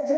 Que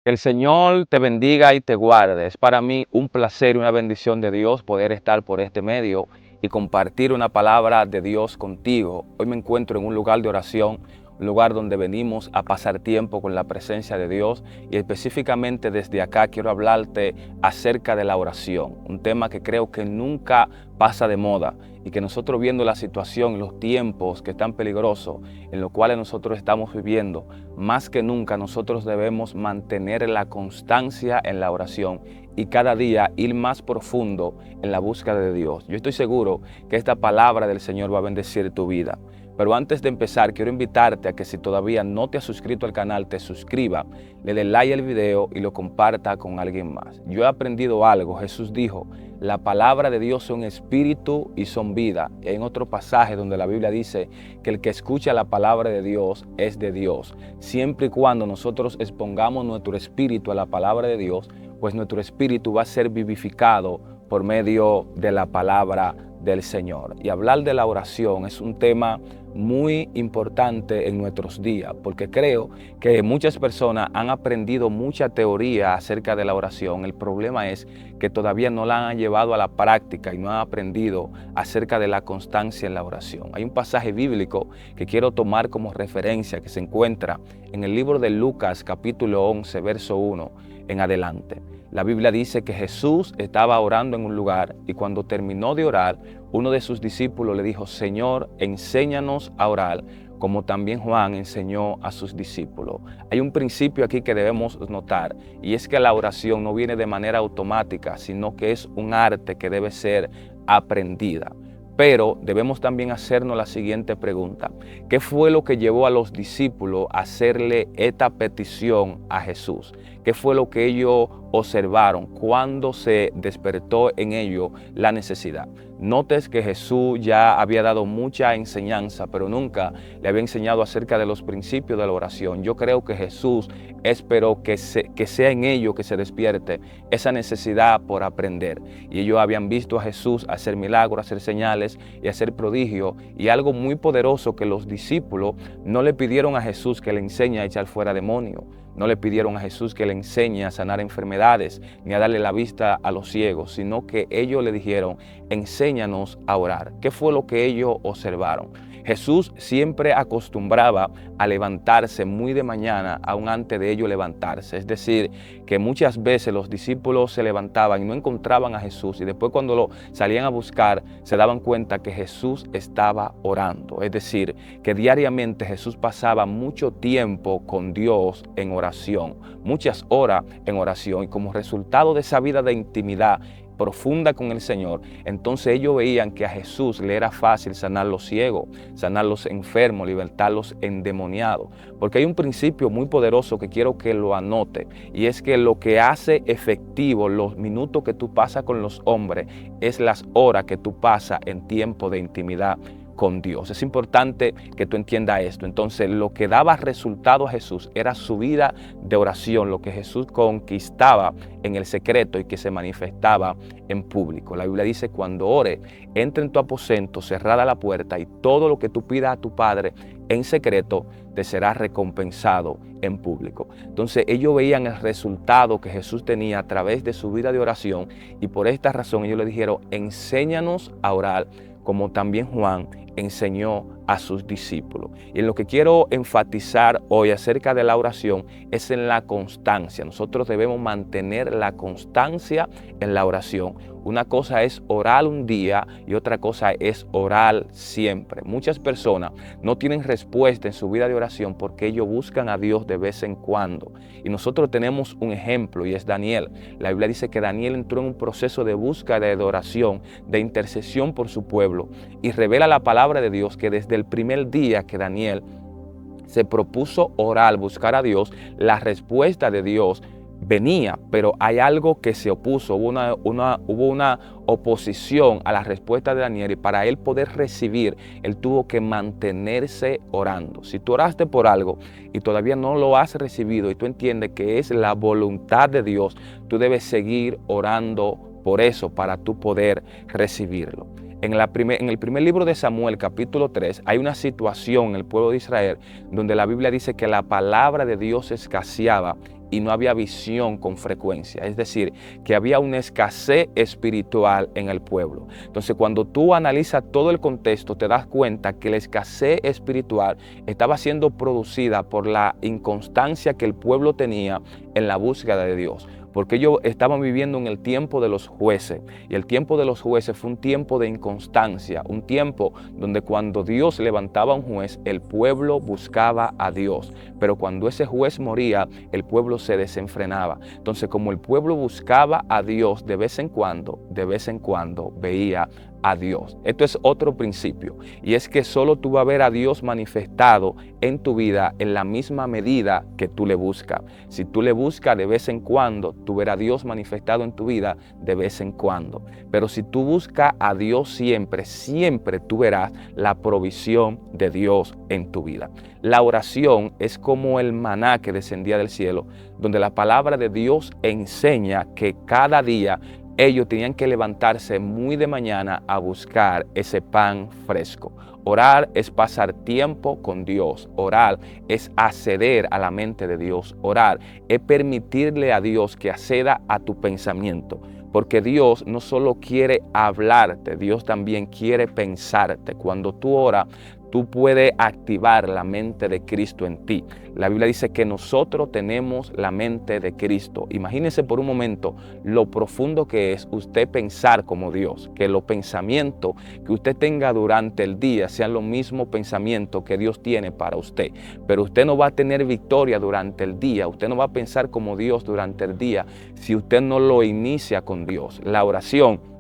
el Señor te bendiga y te guarde. Es para mí un placer y una bendición de Dios poder estar por este medio y compartir una palabra de Dios contigo. Hoy me encuentro en un lugar de oración, un lugar donde venimos a pasar tiempo con la presencia de Dios, y específicamente desde acá quiero hablarte acerca de la oración, un tema que creo que nunca pasa de moda y que nosotros, viendo la situación, los tiempos que están peligrosos en los cuales nosotros estamos viviendo, más que nunca nosotros debemos mantener la constancia en la oración y cada día ir más profundo en la búsqueda de Dios. Yo estoy seguro que esta palabra del Señor va a bendecir tu vida. Pero antes de empezar, quiero invitarte a que, si todavía no te has suscrito al canal, te suscriba, le dé like al video y lo comparta con alguien más. Yo he aprendido algo. Jesús dijo: la palabra de Dios son espíritu y son vida. Y hay en otro pasaje donde la Biblia dice que el que escucha la palabra de Dios es de Dios. Siempre y cuando nosotros expongamos nuestro espíritu a la palabra de Dios, pues nuestro espíritu va a ser vivificado por medio de la palabra del Señor. Y hablar de la oración es un tema muy importante en nuestros días, porque creo que muchas personas han aprendido mucha teoría acerca de la oración. El problema es que todavía no la han llevado a la práctica y no han aprendido acerca de la constancia en la oración. Hay un pasaje bíblico que quiero tomar como referencia, que se encuentra en el libro de Lucas capítulo 11 verso 1 en adelante. La Biblia dice que Jesús estaba orando en un lugar, y cuando terminó de orar, uno de sus discípulos le dijo: Señor, enséñanos a orar, como también Juan enseñó a sus discípulos. Hay un principio aquí que debemos notar, y es que la oración no viene de manera automática, sino que es un arte que debe ser aprendida. Pero debemos también hacernos la siguiente pregunta: ¿qué fue lo que llevó a los discípulos a hacerle esta petición a Jesús? ¿Qué fue lo que ellos observaron cuando se despertó en ellos la necesidad? Notes que Jesús ya había dado mucha enseñanza, pero nunca le había enseñado acerca de los principios de la oración. Yo creo que Jesús esperó que sea en ellos que se despierte esa necesidad por aprender. Y ellos habían visto a Jesús hacer milagros, hacer señales y hacer prodigios. Y algo muy poderoso, que los discípulos no le pidieron a Jesús que le enseñe a echar fuera demonios. No le pidieron a Jesús que le enseñe a sanar enfermedades ni a darle la vista a los ciegos, sino que ellos le dijeron: enséñanos a orar. ¿Qué fue lo que ellos observaron? Jesús siempre acostumbraba a levantarse muy de mañana, aún antes de ellos levantarse. Es decir, que muchas veces los discípulos se levantaban y no encontraban a Jesús, y después, cuando lo salían a buscar, se daban cuenta que Jesús estaba orando. Es decir, que diariamente Jesús pasaba mucho tiempo con Dios en oración, muchas horas en oración, y como resultado de esa vida de intimidad profunda con el Señor, entonces ellos veían que a Jesús le era fácil sanar los ciegos, sanar los enfermos, libertar los endemoniados. Porque hay un principio muy poderoso que quiero que lo anote, y es que lo que hace efectivo los minutos que tú pasas con los hombres es las horas que tú pasas en tiempo de intimidad con Dios. Es importante que tú entiendas esto. Entonces, lo que daba resultado a Jesús era su vida de oración, lo que Jesús conquistaba en el secreto y que se manifestaba en público. La Biblia dice: cuando ore, entra en tu aposento, cerrada la puerta, y todo lo que tú pidas a tu Padre en secreto te será recompensado en público. Entonces, ellos veían el resultado que Jesús tenía a través de su vida de oración, y por esta razón ellos le dijeron: enséñanos a orar, como también Juan enseñó a sus discípulos. Y en lo que quiero enfatizar hoy acerca de la oración es en la constancia. Nosotros debemos mantener la constancia en la oración. Una cosa es orar un día y otra cosa es orar siempre. Muchas personas no tienen respuesta en su vida de oración porque ellos buscan a Dios de vez en cuando. Y nosotros tenemos un ejemplo, y es Daniel. La Biblia dice que Daniel entró en un proceso de búsqueda, de oración, de intercesión por su pueblo, y revela la palabra de Dios que desde el primer día que Daniel se propuso orar, buscar a Dios, la respuesta de Dios venía, pero hay algo que se opuso, hubo una oposición a la respuesta de Daniel, y para él poder recibir, él tuvo que mantenerse orando. Si tú oraste por algo y todavía no lo has recibido y tú entiendes que es la voluntad de Dios, tú debes seguir orando por eso para tú poder recibirlo. En el primer libro de Samuel, capítulo 3, hay una situación en el pueblo de Israel donde la Biblia dice que la palabra de Dios escaseaba y no había visión con frecuencia. Es decir, que había una escasez espiritual en el pueblo. Entonces, cuando tú analizas todo el contexto, te das cuenta que la escasez espiritual estaba siendo producida por la inconstancia que el pueblo tenía en la búsqueda de Dios. Porque ellos estaban viviendo en el tiempo de los jueces, y el tiempo de los jueces fue un tiempo de inconstancia, un tiempo donde cuando Dios levantaba a un juez, el pueblo buscaba a Dios, pero cuando ese juez moría, el pueblo se desenfrenaba. Entonces, como el pueblo buscaba a Dios de vez en cuando veía a Dios. Esto es otro principio, y es que solo tú vas a ver a Dios manifestado en tu vida en la misma medida que tú le buscas. Si tú le buscas de vez en cuando, tú verás a Dios manifestado en tu vida de vez en cuando. Pero si tú buscas a Dios siempre, siempre tú verás la provisión de Dios en tu vida. La oración es como el maná que descendía del cielo, donde la palabra de Dios enseña que cada día ellos tenían que levantarse muy de mañana a buscar ese pan fresco. Orar es pasar tiempo con Dios. Orar es acceder a la mente de Dios. Orar es permitirle a Dios que acceda a tu pensamiento. Porque Dios no solo quiere hablarte, Dios también quiere pensarte. Cuando tú oras, tú puedes activar la mente de Cristo en ti. La Biblia dice que nosotros tenemos la mente de Cristo. Imagínese por un momento lo profundo que es usted pensar como Dios. Que los pensamientos que usted tenga durante el día sean los mismos pensamientos que Dios tiene para usted. Pero usted no va a tener victoria durante el día. Usted no va a pensar como Dios durante el día si usted no lo inicia con Dios. La oración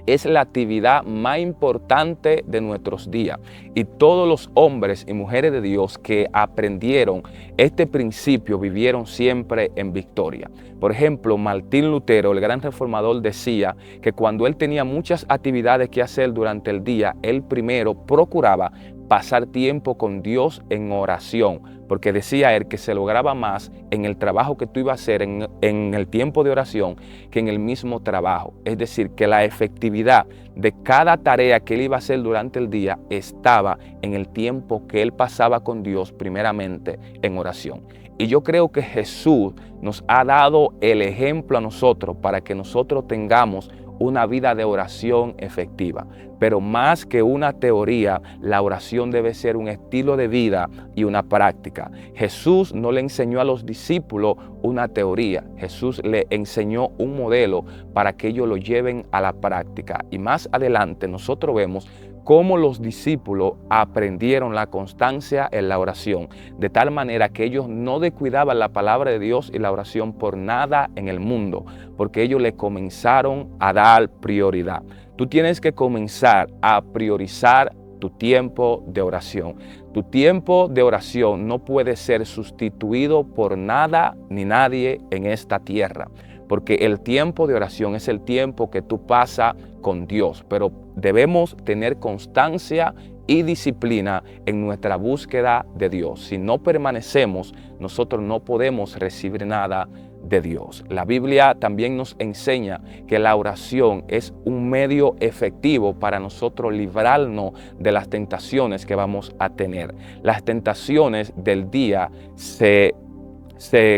es la actividad más importante de nuestros días, y todos los hombres y mujeres de Dios que aprendieron este principio vivieron siempre en victoria. Por ejemplo, Martín Lutero, el gran reformador, decía que cuando él tenía muchas actividades que hacer durante el día, él primero procuraba pasar tiempo con Dios en oración, porque decía él que se lograba más en el trabajo que tú ibas a hacer en el tiempo de oración que en el mismo trabajo. Es decir, que la efectividad de cada tarea que él iba a hacer durante el día estaba en el tiempo que él pasaba con Dios primeramente en oración. Y yo creo que Jesús nos ha dado el ejemplo a nosotros para que nosotros tengamos una vida de oración efectiva. Pero más que una teoría, la oración debe ser un estilo de vida y una práctica. Jesús no le enseñó a los discípulos una teoría. Jesús le enseñó un modelo para que ellos lo lleven a la práctica. Y más adelante nosotros vemos cómo los discípulos aprendieron la constancia en la oración, de tal manera que ellos no descuidaban la palabra de Dios y la oración por nada en el mundo, porque ellos le comenzaron a dar prioridad. Tú tienes que comenzar a priorizar tu tiempo de oración. Tu tiempo de oración no puede ser sustituido por nada ni nadie en esta tierra, porque el tiempo de oración es el tiempo que tú pasas con Dios, pero debemos tener constancia y disciplina en nuestra búsqueda de Dios. Si no permanecemos, nosotros no podemos recibir nada de Dios. La Biblia también nos enseña que la oración es un medio efectivo para nosotros librarnos de las tentaciones que vamos a tener. Las tentaciones del día se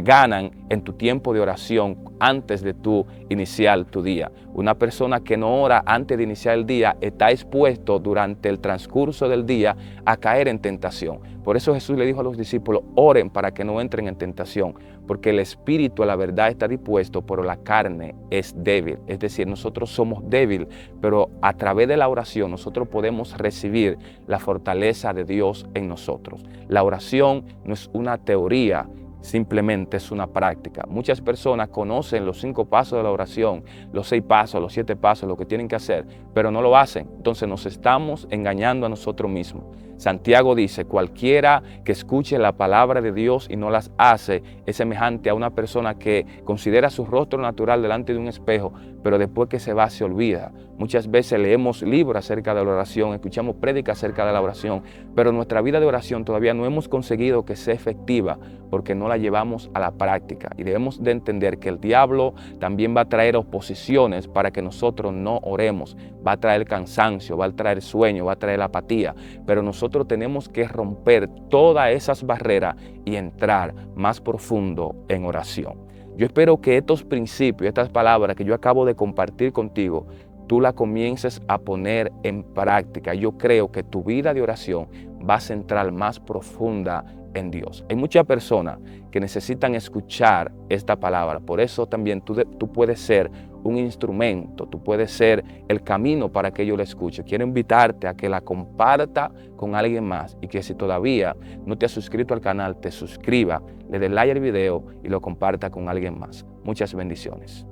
ganan en tu tiempo de oración antes de tu iniciar tu día. Una persona que no ora antes de iniciar el día está expuesto durante el transcurso del día a caer en tentación. Por eso Jesús le dijo a los discípulos, oren para que no entren en tentación, porque el espíritu a la verdad está dispuesto, pero la carne es débil. Es decir, nosotros somos débiles, pero a través de la oración nosotros podemos recibir la fortaleza de Dios en nosotros. La oración no es una teoría, simplemente es una práctica. Muchas personas conocen los 5 pasos de la oración, los 6 pasos, los 7 pasos, lo que tienen que hacer, pero no lo hacen. Entonces nos estamos engañando a nosotros mismos. Santiago dice, cualquiera que escuche la palabra de Dios y no las hace es semejante a una persona que considera su rostro natural delante de un espejo, pero después que se va se olvida. Muchas veces leemos libros acerca de la oración, escuchamos prédicas acerca de la oración, pero nuestra vida de oración todavía no hemos conseguido que sea efectiva porque no la llevamos a la práctica. Y debemos de entender que el diablo también va a traer oposiciones para que nosotros no oremos. Va a traer cansancio, va a traer sueño, va a traer apatía, pero nosotros tenemos que romper todas esas barreras y entrar más profundo en oración. Yo espero que estos principios, estas palabras que yo acabo de compartir contigo, tú la comiences a poner en práctica. Yo creo que tu vida de oración va a centrar más profunda en Dios. Hay muchas personas que necesitan escuchar esta palabra. Por eso también tú puedes ser un instrumento, tú puedes ser el camino para que ellos la escuchen. Quiero invitarte a que la comparta con alguien más y que si todavía no te has suscrito al canal, te suscriba, le dé like al video y lo comparta con alguien más. Muchas bendiciones.